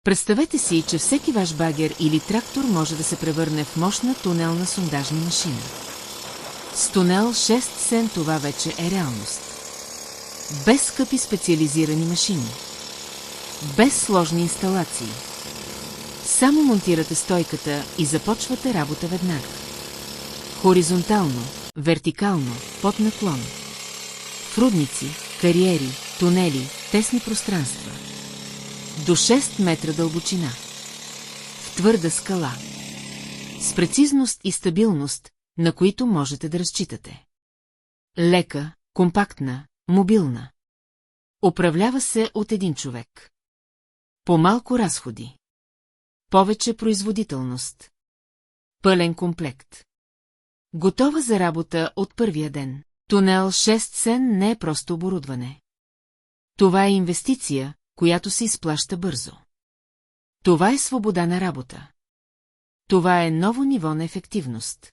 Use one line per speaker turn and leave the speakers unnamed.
Представете си, че всеки ваш багер или трактор може да се превърне в мощна тунелна сондажна машина. С тунел 6 сен това вече е реалност. Без скъпи специализирани машини. Без сложни инсталации. Само монтирате стойката и започвате работа веднага. Хоризонтално, вертикално, под наклон. В рудници, кариери, тунели, тесни пространства. До 6 метра дълбочина. В твърда скала. С прецизност и стабилност, на които можете да разчитате. Лека, компактна, мобилна. Управлява се от един човек. По-малко разходи. Повече производителност. Пълен комплект. Готова за работа от първия ден. Тунел 6 сен не е просто оборудване. Това е инвестиция, която се изплаща бързо. Това е свобода на работа. Това е ново ниво на ефективност.